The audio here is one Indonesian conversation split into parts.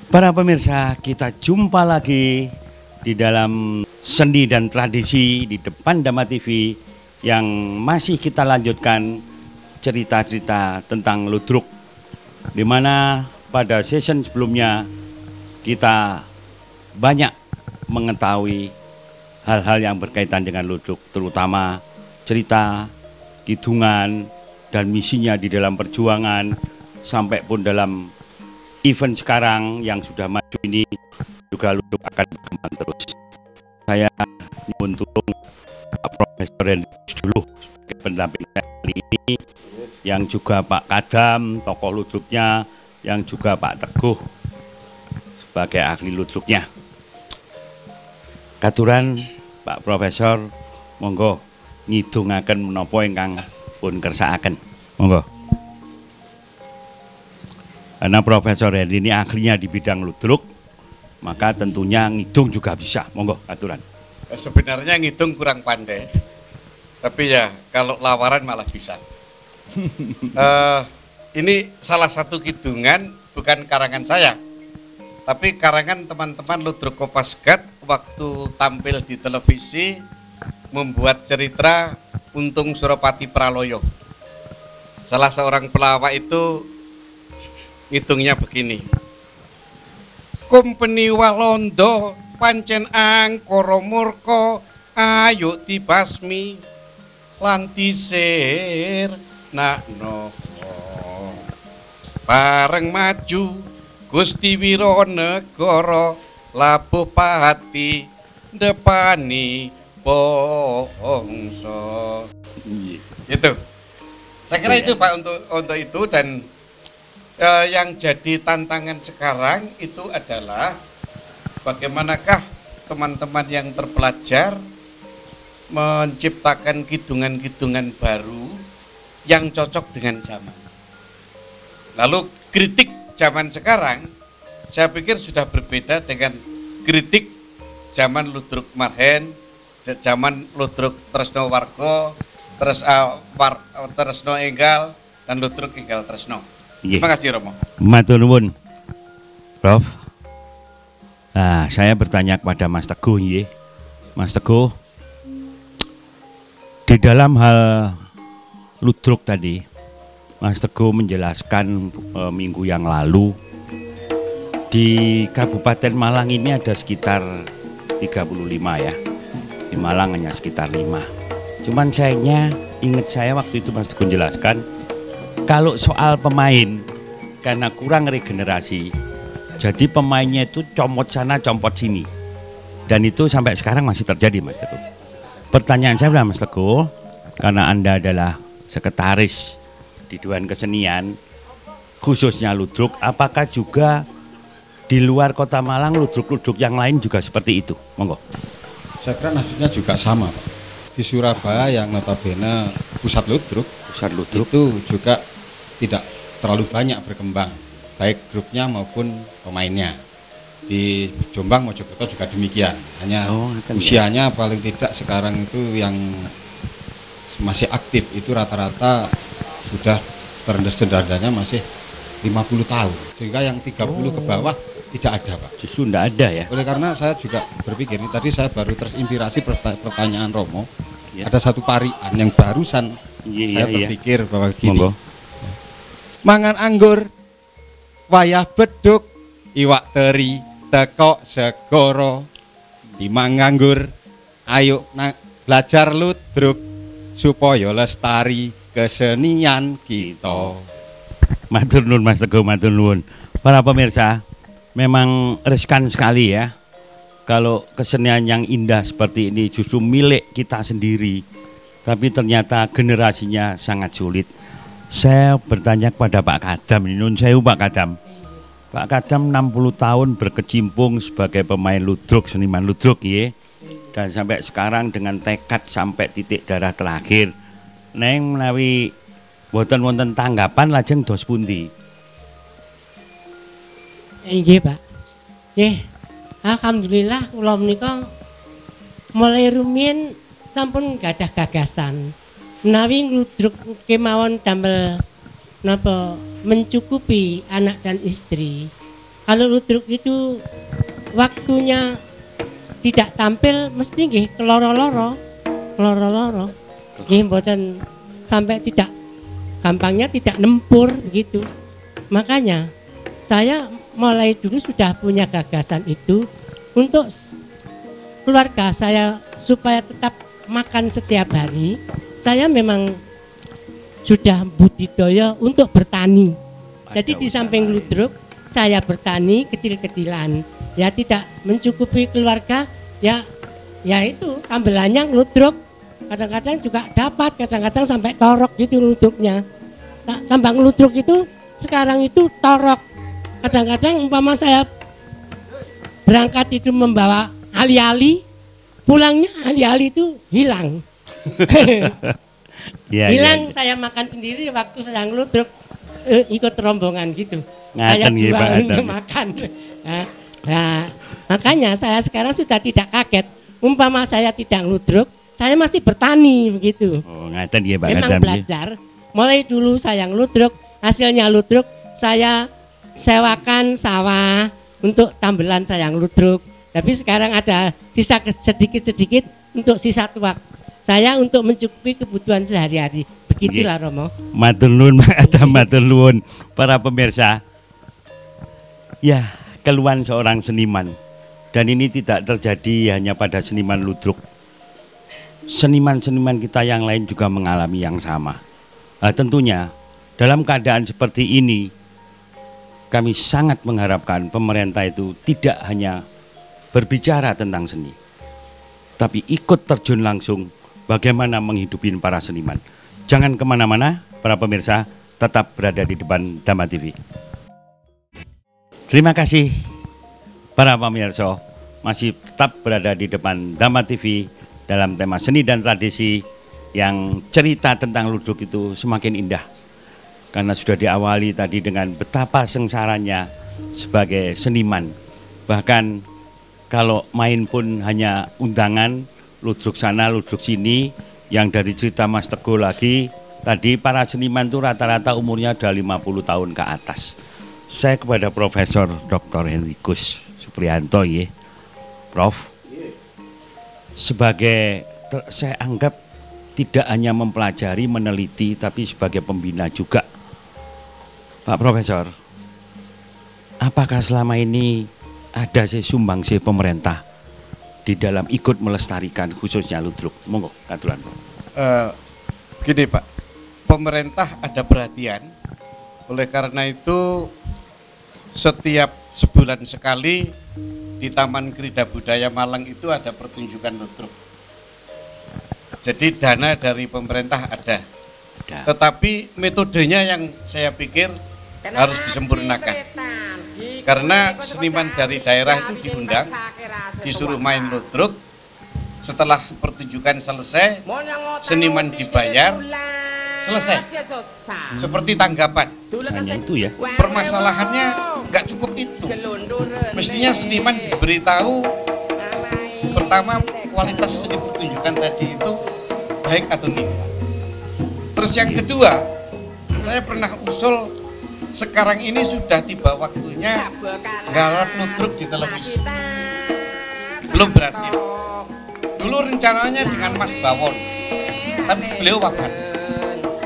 Para pemirsa, kita jumpa lagi di dalam seni dan tradisi di depan Dhamma TV yang masih kita lanjutkan cerita-cerita tentang ludruk, di mana pada season sebelumnya kita banyak mengetahui hal-hal yang berkaitan dengan ludruk, terutama cerita, kidungan, dan misinya di dalam perjuangan, sampai pun dalam event sekarang yang sudah maju ini juga ludruk akan berkembang terus. Saya nyuwun tulung Pak Profesor Hendrikus dulu sebagai pendamping saya kali ini, yang juga Pak Kadam tokoh ludruknya, yang juga Pak Teguh sebagai ahli ludruknya. Katuran Pak Profesor, monggo ngidungaken menapa ingkang pun kersakaken. Monggo. Karena Profesor Hendy ini ahlinya di bidang ludruk, maka tentunya ngidung juga bisa. Monggo, aturan. Sebenarnya ngitung kurang pandai, tapi ya kalau lawaran malah bisa. Ini salah satu kidungan, bukan karangan saya, tapi karangan teman-teman Ludruk Kopasgat waktu tampil di televisi membuat cerita Untung Suropati Praloyo. Salah seorang pelawak itu ngitungnya begini. Kumpeni Walondo pancen angkara murka, ayo dibasmi lan disir nakno. Bareng maju Gusti Wironegara labuh pati depani bangsa. Itu. Saya kira itu Pak untuk itu, dan yang jadi tantangan sekarang itu adalah bagaimanakah teman-teman yang terpelajar menciptakan kidungan-kidungan baru yang cocok dengan zaman. Lalu kritik zaman sekarang saya pikir sudah berbeda dengan kritik zaman Ludruk Marhen, zaman Ludruk Tresno Wargo, Tresno Enggal, dan Ludruk Enggal Tresno. Terima kasih Romo. Matur nuwun, Prof. Nah, saya bertanya kepada Mas Teguh, Mas Teguh, di dalam hal ludruk tadi, Mas Teguh menjelaskan minggu yang lalu di Kabupaten Malang ini ada sekitar 35 ya. Di Malang hanya sekitar 5. Cuman sayangnya, ingat saya waktu itu Mas Teguh menjelaskan, kalau soal pemain, karena kurang regenerasi, jadi pemainnya itu comot sana, comot sini. Dan itu sampai sekarang masih terjadi, Mas Teguh. Pertanyaan saya adalah, Mas Teguh, karena Anda adalah sekretaris di Dewan Kesenian, khususnya ludruk, apakah juga di luar Kota Malang ludruk-ludruk yang lain juga seperti itu? Monggo. Saya kira nasibnya juga sama, Pak. Di Surabaya yang notabene pusat ludruk itu juga tidak terlalu banyak berkembang, baik grupnya maupun pemainnya. Di Jombang, Mojokerto juga demikian. Hanya usianya paling tidak sekarang itu yang masih aktif itu rata-rata sudah terendah sederhananya masih 50 tahun. Sehingga yang 30 ke bawah tidak ada, Pak. Justru tidak ada ya. Oleh karena saya juga berpikir, tadi saya baru terinspirasi pertanyaan Romo. Ada satu parian yang barusan saya berpikir bahwa gini. Monggo. Mangan anggur, wayah beduk, iwak teri, teko segoro, dimang nganggur, ayo belajar ludruk, supaya lestari kesenian kita. Matur nuwun Mas Teguh, matur nuwun. Para pemirsa, memang riskan sekali ya, kalau kesenian yang indah seperti ini justru milik kita sendiri, tapi ternyata generasinya sangat sulit. Saya bertanya kepada Pak Kadam, nun sewu Pak Kadam. Pak Kadam 60 tahun berkecimpung sebagai pemain ludruk, seniman ludruk ya. Dan sampai sekarang dengan tekad sampai titik darah terakhir. Neng menawi wonten tanggapan lajeng dos pundi? Nggih, Pak. Nggih. Alhamdulillah kula menika mulai rumiyin sampun gadah gagasan. Menawi ngludruk kemawon damel napa mencukupi anak dan istri. kalau ludruk itu waktunya tidak tampil mesti nggih keloro-loro. Nggih mboten sampai tidak gampangnya tidak nempur begitu. Makanya saya mulai dulu sudah punya gagasan itu untuk keluarga saya supaya tetap makan setiap hari. Saya memang sudah budidaya untuk bertani. Jadi di samping ludruk saya bertani kecil-kecilan. Ya tidak mencukupi keluarga, ya itu tambelannya ludruk. Kadang-kadang juga dapat, kadang-kadang sampai torok gitu ludruknya. Tambang ludruk itu sekarang itu torok. Kadang-kadang umpama saya berangkat itu membawa ali-ali, pulangnya ali-ali itu hilang. Hilang. Saya makan sendiri waktu saya ngeludruk, ikut rombongan gitu. Saya jual untuk makan. Nah, makanya saya sekarang sudah tidak kaget. Umpama saya tidak ngeludruk, saya masih bertani begitu. Oh, ngaten nggih, Pak. Memang belajar. Mulai dulu saya ngeludruk, hasilnya ludruk saya sewakan sawah untuk tambelan saya ngeludruk. Tapi sekarang ada sisa sedikit-sedikit untuk sisa tuak. Saya untuk mencukupi kebutuhan sehari-hari. Begitulah Romo. Matur nuwun, matur nuwun para pemirsa. Ya, keluhan seorang seniman. Dan ini tidak terjadi hanya pada seniman ludruk. Seniman-seniman kita yang lain juga mengalami yang sama. Nah, tentunya dalam keadaan seperti ini kami sangat mengharapkan pemerintah itu tidak hanya berbicara tentang seni, tapi ikut terjun langsung bagaimana menghidupi para seniman. Jangan kemana-mana para pemirsa, tetap berada di depan Dhamma TV. Terima kasih para pemirsa masih tetap berada di depan Dhamma TV dalam tema seni dan tradisi yang cerita tentang ludruk itu semakin indah. Karena sudah diawali tadi dengan betapa sengsaranya sebagai seniman. Bahkan kalau main pun hanya undangan, ludruk sana, ludruk sini. Yang dari cerita Mas Teguh lagi, tadi para seniman itu rata-rata umurnya udah 50 tahun ke atas. Saya kepada Profesor Dr. Henrikus Supriyanto ya, Prof. Sebagai, saya anggap tidak hanya mempelajari, meneliti, tapi sebagai pembina juga. Pak Profesor, apakah selama ini ada sumbangsi pemerintah di dalam ikut melestarikan khususnya ludruk? Monggo, katuran. Gini Pak, pemerintah ada perhatian. Oleh karena itu setiap sebulan sekali di Taman Krida Budaya Malang itu ada pertunjukan ludruk. Jadi dana dari pemerintah ada. Tetapi metodenya yang saya pikir harus disempurnakan. Karena seniman dari daerah itu diundang, disuruh main ludruk. Setelah pertunjukan selesai, seniman dibayar, selesai. Seperti tanggapan. Hanya itu ya. Permasalahannya nggak cukup itu. Mestinya seniman diberitahu pertama kualitas seni pertunjukan tadi itu baik atau tidak. Terus yang kedua, saya pernah usul sekarang ini sudah tiba waktunya garap ludruk di televisi. Belum berhasil. Dulu rencananya dengan Mas Bawon, tapi beliau wafat.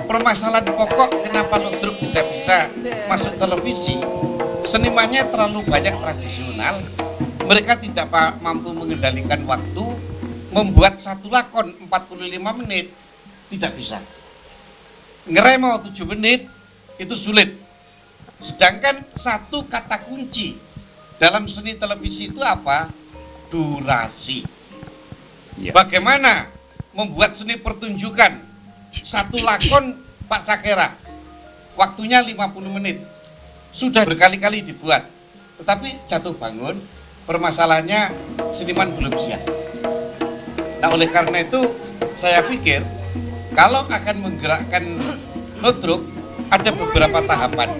Permasalahan pokok kenapa ludruk tidak bisa masuk televisi, senimannya terlalu banyak tradisional, mereka tidak mampu mengendalikan waktu, membuat satu lakon 45 menit tidak bisa. Ngeremo 7 menit itu sulit. Sedangkan satu kata kunci dalam seni televisi itu apa? Durasi. Ya. Bagaimana membuat seni pertunjukan satu lakon Pak Sakera waktunya 50 menit sudah berkali-kali dibuat, tetapi jatuh bangun permasalahannya seniman belum siap. Nah oleh karena itu saya pikir kalau akan menggerakkan ludruk ada beberapa tahapan.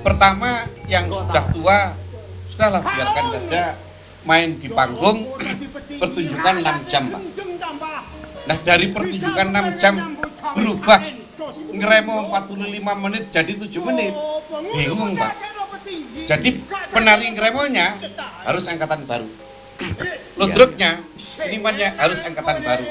Pertama yang sudah tua sudahlah biarkan saja main di panggung pertunjukan 6 jam Pak. Nah dari pertunjukan 6 jam berubah ngeremo 45 menit jadi 7 menit, bingung Pak. Jadi penari ngremonya harus angkatan baru. Ludruknya, senimannya harus angkatan baru.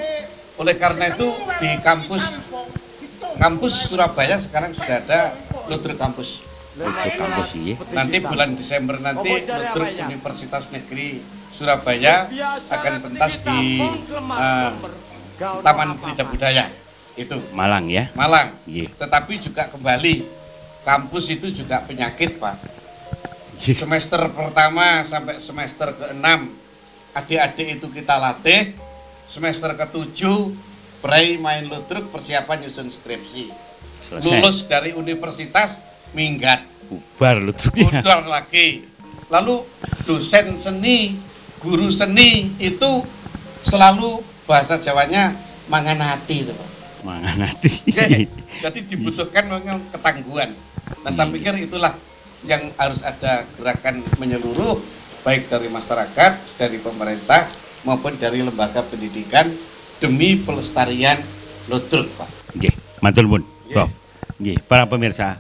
Oleh karena itu di kampus Surabaya sekarang sudah ada ludruk kampus. Ludruk kampus iya. Nanti bulan Desember nanti ludruk Universitas Negeri Surabaya akan pentas di Taman Krida Budaya itu. Malang ya. Malang. Iya. Tetapi juga kembali kampus itu juga penyakit, Pak. Iya. Semester pertama sampai semester ke-6 adik-adik itu kita latih. Semester ke-7 berai main ludruk, persiapan nyusun skripsi. Selesai. Lulus dari universitas minggat. Bubar ludruknya. Bubar lagi. Lalu dosen seni, guru seni itu selalu bahasa Jawanya mangan hati itu, Pak. Mangan hati. Jadi dibutuhkan memang ketangguhan. Nah, saya pikir itulah yang harus ada gerakan menyeluruh, baik dari masyarakat, dari pemerintah, maupun dari lembaga pendidikan demi pelestarian ludruk, Pak. Nggih, matur nuwun, Prof. Nggih, para pemirsa,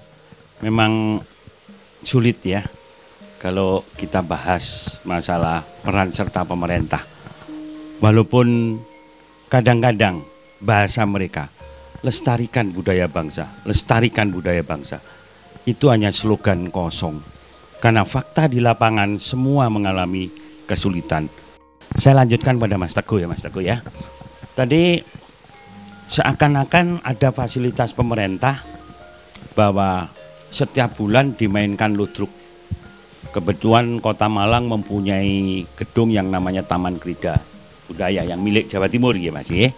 memang sulit ya kalau kita bahas masalah peran serta pemerintah. Walaupun kadang-kadang bahasa mereka lestarikan budaya bangsa, lestarikan budaya bangsa. Itu hanya slogan kosong. Karena fakta di lapangan semua mengalami kesulitan. Saya lanjutkan pada Mas Teguh ya, Mas Teguh ya. Tadi seakan-akan ada fasilitas pemerintah bahwa setiap bulan dimainkan ludruk. Kebetulan Kota Malang mempunyai gedung yang namanya Taman Krida Budaya yang milik Jawa Timur ya Mas ya.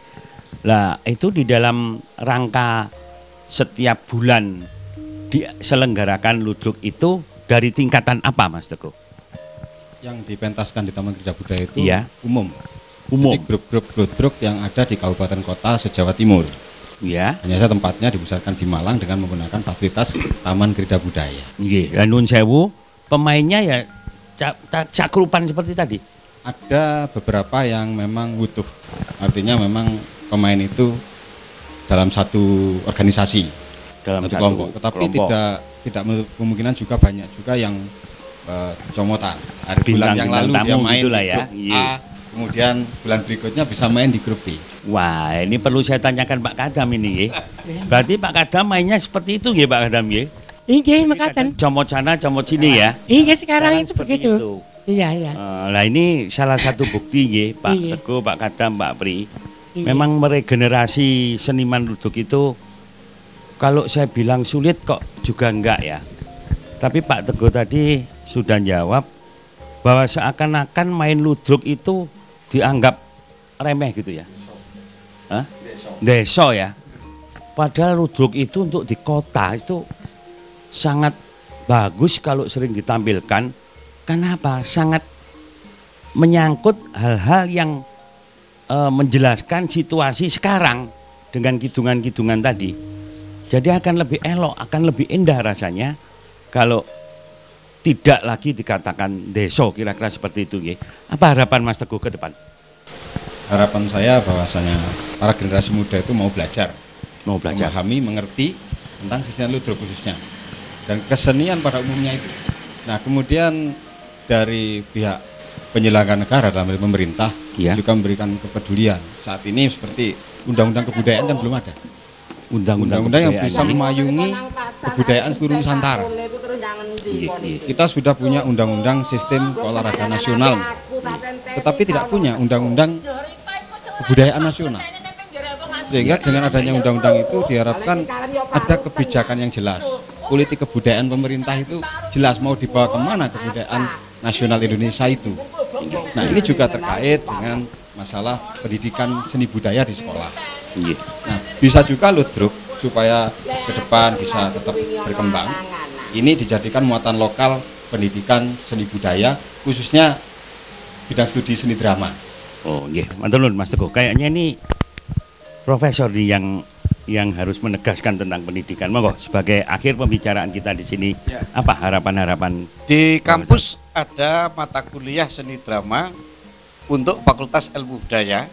Lah itu di dalam rangka setiap bulan diselenggarakan ludruk itu dari tingkatan apa Mas Teguh? Yang dipentaskan di Taman Krida Budaya itu Iya. umum. Umum. Jadi grup-grup ludruk yang ada di kabupaten kota se-Jawa Timur. Ya. Hanya saja tempatnya dibesarkan di Malang dengan menggunakan fasilitas Taman Krida Budaya. Nggih, dan nun sewu pemainnya ya cakrupan seperti tadi. Ada beberapa yang memang utuh. Artinya memang pemain itu dalam satu organisasi, Dalam satu kelompok. Tetapi tidak menutup kemungkinan juga banyak juga yang comotan. Hari bulan yang lalu dia main gitulah di ya. grup A, kemudian bulan berikutnya bisa main di grup B. Wah, ini perlu saya tanyakan Pak Kadam ini ya. Berarti Pak Kadam mainnya seperti itu ya Pak Kadam ya? Inggih mekaten. Comot sana, comot sini ya. Inggih sekarang itu seperti begitu. itu. Iya, iya. Nah ini salah satu bukti ya Pak Iya. Teguh, Pak Kadam, Pak Pri. Iya. Memang meregenerasi seniman ludruk itu kalau saya bilang sulit kok juga enggak ya. Tapi Pak Teguh tadi sudah jawab bahwa seakan-akan main ludruk itu dianggap remeh gitu ya. Hah? Deso ya. Padahal ludruk itu untuk di kota itu sangat bagus kalau sering ditampilkan. Kenapa? Sangat menyangkut hal-hal yang menjelaskan situasi sekarang dengan kidungan-kidungan tadi. Jadi akan lebih elok, akan lebih indah rasanya kalau tidak lagi dikatakan deso, kira-kira seperti itu. Ya. Apa harapan Mas Teguh ke depan? Harapan saya bahwasanya para generasi muda itu mau belajar, Belajar. memahami, mengerti tentang kesenian ludruk khususnya dan kesenian pada umumnya itu. Nah, kemudian dari pihak penyelenggara negara dalam hal pemerintah Ya. juga memberikan kepedulian. Saat ini seperti undang-undang kebudayaan kan belum ada. Undang-undang yang bisa memayungi kebudayaan seluruh Nusantara. Iya, iya. Kita sudah punya undang-undang sistem olahraga nasional, tetapi tidak punya undang-undang kebudayaan nasional. Sehingga dengan adanya undang-undang itu diharapkan ada kebijakan yang jelas. Politik kebudayaan pemerintah itu jelas mau dibawa kemana kebudayaan nasional Indonesia itu. Nah, ini juga terkait dengan masalah pendidikan seni budaya di sekolah. Iya. Nah, bisa juga ludruk supaya ke depan bisa tetap berkembang. Ini dijadikan muatan lokal pendidikan seni budaya, khususnya bidang studi seni drama. Oh, iya. Mantul nuwun Mas Teguh. Kayaknya ini profesor nih yang harus menegaskan tentang pendidikan. Monggo sebagai akhir pembicaraan kita di sini, Ya. apa harapan-harapan Di kampus ada mata kuliah seni drama untuk Fakultas Ilmu Budaya.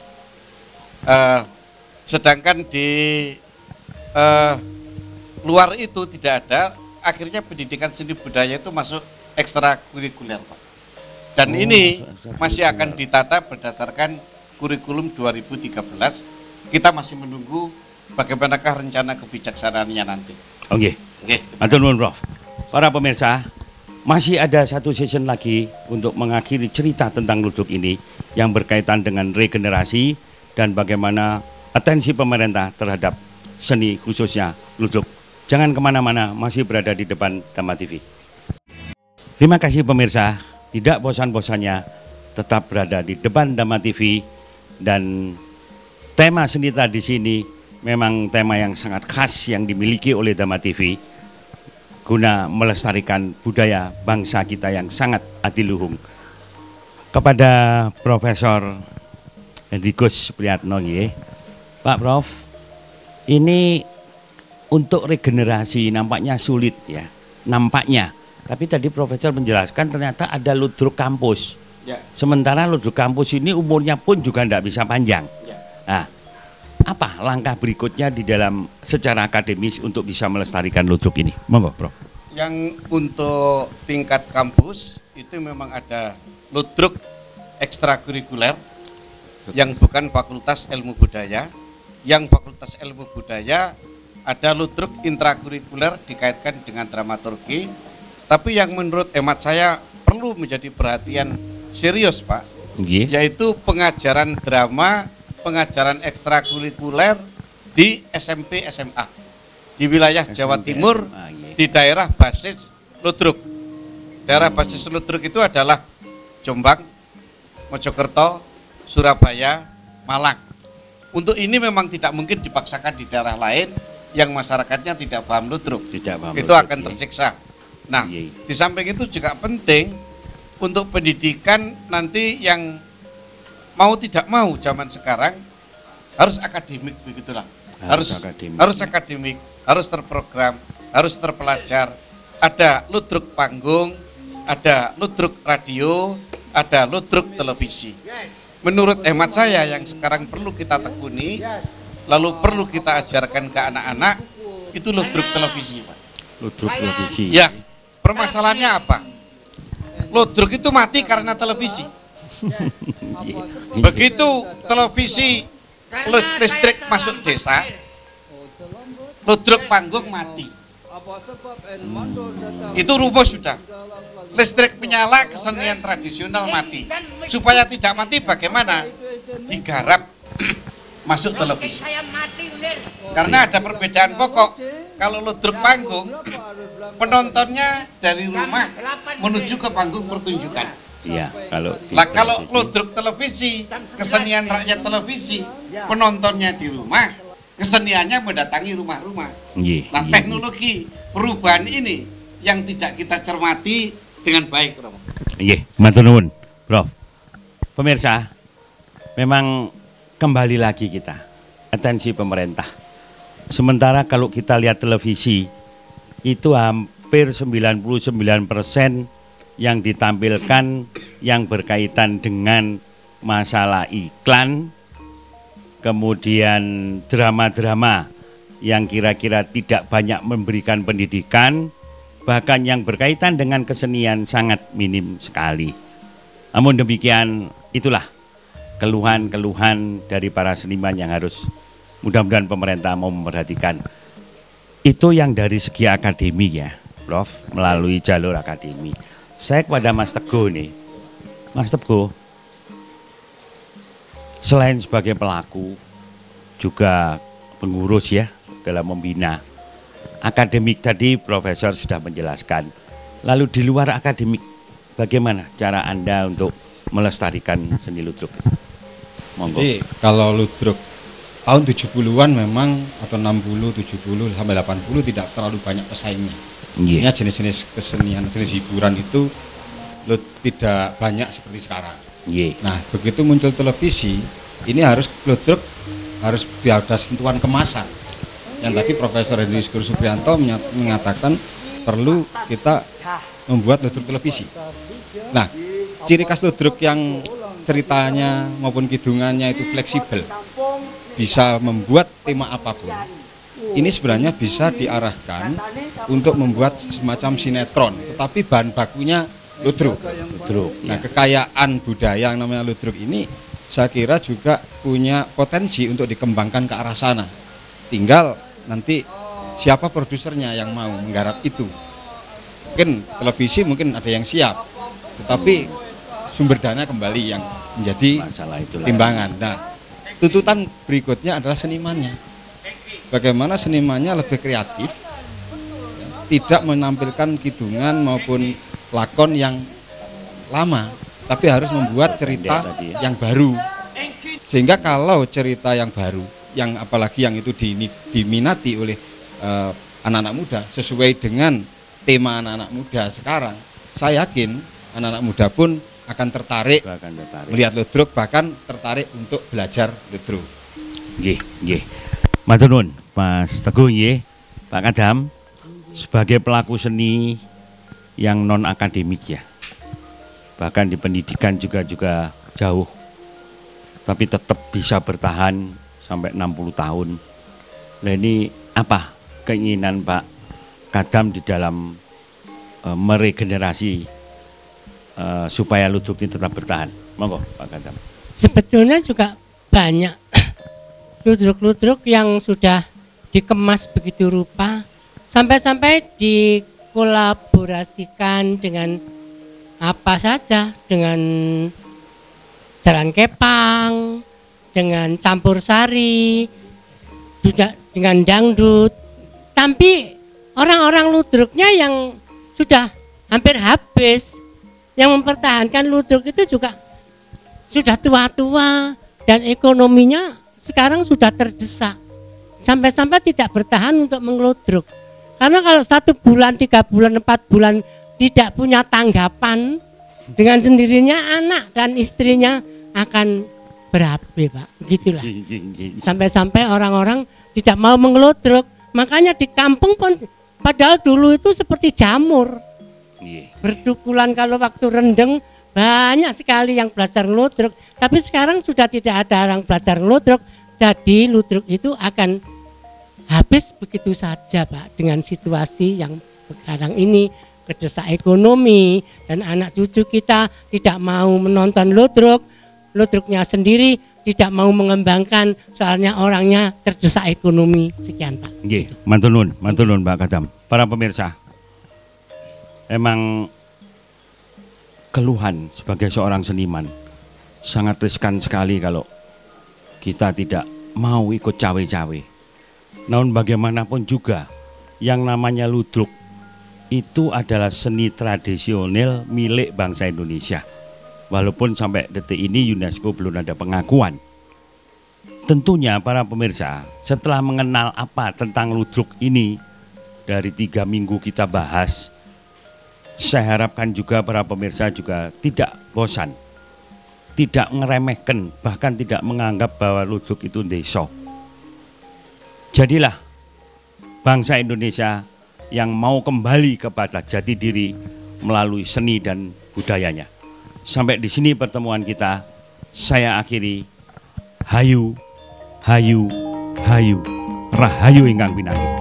Sedangkan di luar itu tidak ada. Akhirnya pendidikan seni budaya itu masuk ekstrakurikuler, Pak. Dan ini masih akan ditata berdasarkan kurikulum 2013. Kita masih menunggu bagaimanakah rencana kebijaksanaannya nanti. Oke. Matur nuwun, Prof. Para pemirsa, masih ada satu session lagi untuk mengakhiri cerita tentang ludruk ini yang berkaitan dengan regenerasi dan bagaimana atensi pemerintah terhadap seni khususnya ludruk. Jangan kemana-mana, masih berada di depan Dhamma TV. Terima kasih pemirsa, tidak bosan-bosannya tetap berada di depan Dhamma TV, dan tema seni tradisi ini memang tema yang sangat khas yang dimiliki oleh Dhamma TV guna melestarikan budaya bangsa kita yang sangat adiluhung. Kepada Profesor Hendrikus Priyatno, Pak Prof, ini untuk regenerasi nampaknya sulit ya, nampaknya. Tapi tadi Profesor menjelaskan ternyata ada ludruk kampus. Ya. Sementara ludruk kampus ini umurnya pun juga tidak bisa panjang. Ya. Nah, apa langkah berikutnya di dalam secara akademis untuk bisa melestarikan ludruk ini? Monggo, Prof. Yang untuk tingkat kampus itu memang ada ludruk ekstrakurikuler yang bukan Fakultas Ilmu Budaya. Yang Fakultas Ilmu Budaya ada ludruk intrakurikuler dikaitkan dengan dramaturgi. Tapi yang menurut hemat saya perlu menjadi perhatian serius, Pak, yaitu pengajaran drama, pengajaran ekstrakurikuler di SMP SMA di wilayah SMP, Jawa Timur, di daerah basis ludruk. Daerah basis ludruk itu adalah Jombang, Mojokerto, Surabaya, Malang. Untuk ini memang tidak mungkin dipaksakan di daerah lain yang masyarakatnya tidak paham ludruk. Itu akan tersiksa. Nah, di samping itu juga penting untuk pendidikan nanti yang mau tidak mau zaman sekarang harus akademik, begitulah. Harus akademik, harus terprogram, harus terpelajar. Ada ludruk panggung, ada ludruk radio, ada ludruk televisi. Menurut hemat saya yang sekarang perlu kita tekuni, lalu perlu kita ajarkan ke anak-anak, itu ludruk televisi, Pak. Ludruk televisi. Ya. Permasalahannya apa? Ludruk itu mati karena televisi. Begitu televisi listrik masuk desa, ludruk panggung mati. Itu rumus sudah. Listrik menyala, kesenian tradisional mati. Supaya tidak mati bagaimana? Digarap masuk televisi. Karena ada perbedaan pokok. Kalau ludruk panggung, penontonnya dari rumah menuju ke panggung pertunjukan. Iya, kalau ludruk televisi, kesenian rakyat televisi, penontonnya di rumah, keseniannya mendatangi rumah-rumah. Nah, teknologi perubahan ini yang tidak kita cermati dengan baik, Prof. Iya, matur nuwun, Prof. Pemirsa, memang kembali lagi kita atensi pemerintah. Sementara kalau kita lihat televisi, itu hampir 99% yang ditampilkan yang berkaitan dengan masalah iklan, kemudian drama-drama yang kira-kira tidak banyak memberikan pendidikan, bahkan yang berkaitan dengan kesenian sangat minim sekali. Namun demikian, itulah keluhan-keluhan dari para seniman yang harus mudah-mudahan pemerintah mau memperhatikan. Itu yang dari segi akademik ya, Prof, melalui jalur akademi. Saya kepada Mas Teguh nih, Mas Teguh, selain sebagai pelaku, juga pengurus ya dalam membina. Akademik tadi Profesor sudah menjelaskan. Lalu di luar akademik, bagaimana cara Anda untuk melestarikan seni ludruk? Monggo. Jadi kalau ludruk tahun 70-an memang atau 60, 70 sampai 80 tidak terlalu banyak pesaingnya. Ini jenis-jenis kesenian, jenis hiburan itu tidak banyak seperti sekarang. Nah, begitu muncul televisi, ini harus ludruk harus ada sentuhan kemasan. Yang tadi Profesor Hendrikus Supriyanto mengatakan perlu kita membuat ludruk televisi. Nah, ciri khas ludruk yang ceritanya maupun kidungannya itu fleksibel, bisa membuat tema apapun, ini sebenarnya bisa diarahkan untuk membuat semacam sinetron, tetapi bahan bakunya ludruk. Nah, kekayaan budaya yang namanya ludruk ini saya kira juga punya potensi untuk dikembangkan ke arah sana. Tinggal nanti siapa produsernya yang mau menggarap itu. Mungkin televisi mungkin ada yang siap, tetapi sumber dana kembali yang menjadi timbangan. Nah, tuntutan berikutnya adalah senimannya. Bagaimana senimannya lebih kreatif, tidak menampilkan kidungan maupun lakon yang lama, tapi harus membuat cerita yang baru. Sehingga kalau cerita yang baru, yang apalagi yang itu diminati oleh anak-anak muda sesuai dengan tema anak-anak muda sekarang, saya yakin anak-anak muda pun akan tertarik melihat ludruk, bahkan tertarik untuk belajar ludruk. Nggih. Matur nuwun Mas Teguh nggih, Pak Kadam, sebagai pelaku seni yang non akademik ya. Bahkan di pendidikan juga jauh. Tapi tetap bisa bertahan sampai 60 tahun. Nah, ini apa keinginan Pak Kadam di dalam meregenerasi supaya ludruk ini tetap bertahan? Monggo Pak Kadam. Sebetulnya juga banyak ludruk-ludruk yang sudah dikemas begitu rupa, sampai-sampai dikolaborasikan dengan apa saja, dengan jalan kepang, dengan campur sari, juga dengan dangdut. Tapi orang-orang ludruknya yang sudah hampir habis, yang mempertahankan ludruk itu juga sudah tua-tua dan ekonominya sekarang sudah terdesak. Sampai-sampai tidak bertahan untuk mengeludruk. Karena kalau 1 bulan, 3 bulan, 4 bulan tidak punya tanggapan, dengan sendirinya anak dan istrinya akan berabe, Pak. Begitulah. Sampai-sampai orang-orang tidak mau mengeludruk. Makanya di kampung pun, padahal dulu itu seperti jamur. Berdukulan kalau waktu rendeng, banyak sekali yang belajar ngeludruk. Tapi sekarang sudah tidak ada orang belajar ngeludruk. Jadi ludruk itu akan habis begitu saja, Pak, dengan situasi yang sekarang ini, kedesak ekonomi, dan anak cucu kita tidak mau menonton ludruk, ludruknya sendiri tidak mau mengembangkan, soalnya orangnya terdesak ekonomi. Sekian, Pak. Nggih, matur nuwun Pak Kadam. Para pemirsa, emang keluhan sebagai seorang seniman sangat riskan sekali kalau kita tidak mau ikut cawe-cawe. Namun bagaimanapun juga yang namanya ludruk itu adalah seni tradisional milik bangsa Indonesia. Walaupun sampai detik ini UNESCO belum ada pengakuan. Tentunya para pemirsa, setelah mengenal apa tentang ludruk ini dari 3 minggu kita bahas, saya harapkan juga para pemirsa juga tidak bosan, tidak ngeremehkan, bahkan tidak menganggap bahwa ludruk itu ndeso. Jadilah bangsa Indonesia yang mau kembali kepada jati diri melalui seni dan budayanya. Sampai di sini pertemuan kita, saya akhiri. Hayu, hayu, hayu, rahayu ingkang pinanggih.